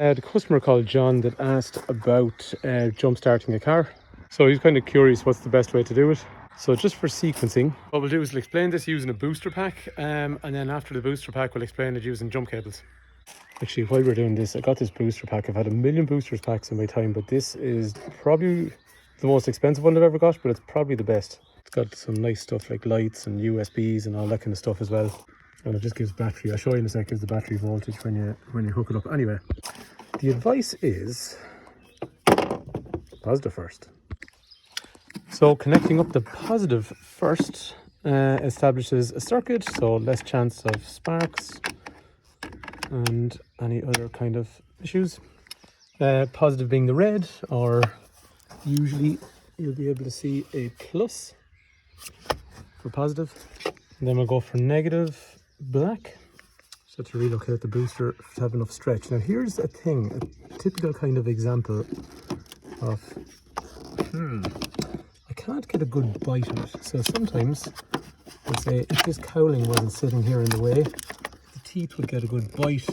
The customer called John that asked about jump starting a car. So he's kind of curious what's the best way to do it. So just for sequencing, what we'll do is we'll explain this using a booster pack, and then after the booster pack we'll explain it using jump cables. Actually, while we're doing this, I got this booster pack. I've had a million boosters packs in my time, but this is probably the most expensive one I've ever got, but it's probably the best. It's got some nice stuff like lights and USBs and all that kind of stuff as well. And it just gives battery. I'll show you in a sec, gives the battery voltage when you hook it up. Anyway, the advice is positive first. So connecting up the positive first establishes a circuit, so less chance of sparks and any other kind of issues. Positive being the red, or usually you'll be able to see a plus for positive. And then we'll go for negative, black. So to relocate the booster to have enough stretch. Now here's a thing, a typical kind of example of, I can't get a good bite of it. So sometimes, let's say if this cowling wasn't sitting here in the way, the teeth would get a good bite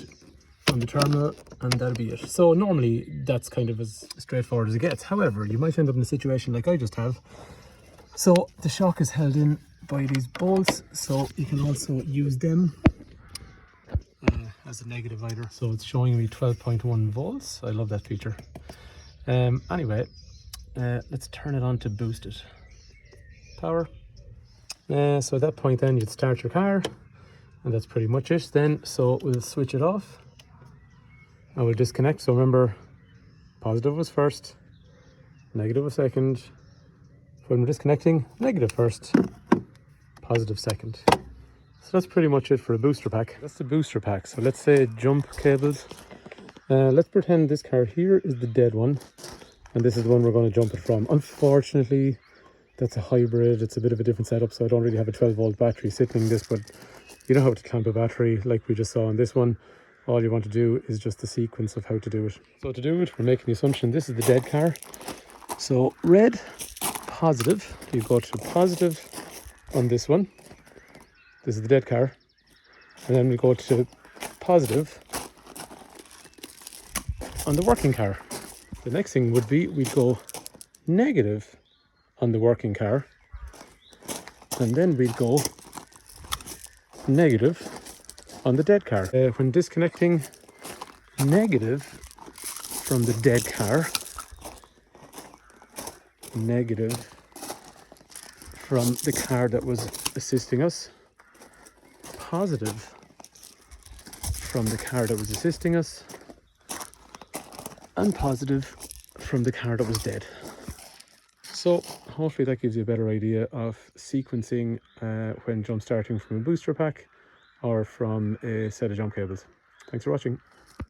on the terminal and that'll be it. So normally that's kind of as straightforward as it gets. However, you might end up in a situation like I just have. So the shock is held in by these bolts, so you can also use them as a negative either. So it's showing me 12.1 volts. I love that feature. Anyway, let's turn it on to boost it. Power. So at that point then you'd start your car, and that's pretty much it then. So we'll switch it off and we'll disconnect. So remember, positive was first, negative was second. When we're disconnecting, negative first, positive second. So that's pretty much it for a booster pack. That's the booster pack. So let's say jump cables. Let's pretend this car here is the dead one, and this is the one we're going to jump it from. Unfortunately, that's a hybrid. It's a bit of a different setup, so I don't really have a 12-volt battery sitting in this, but you know how to clamp a battery like we just saw on this one. All you want to do is just the sequence of how to do it. So to do it, we're making the assumption this is the dead car. So red, positive, you go to positive on this one. This is the dead car. And then we go to positive on the working car. The next thing would be we'd go negative on the working car. And then we'd go negative on the dead car. When disconnecting negative from the dead car, negative from the car that was assisting us, positive from the car that was assisting us, and positive from the car that was dead. So hopefully that gives you a better idea of sequencing when jump starting from a booster pack or from a set of jump cables. Thanks for watching.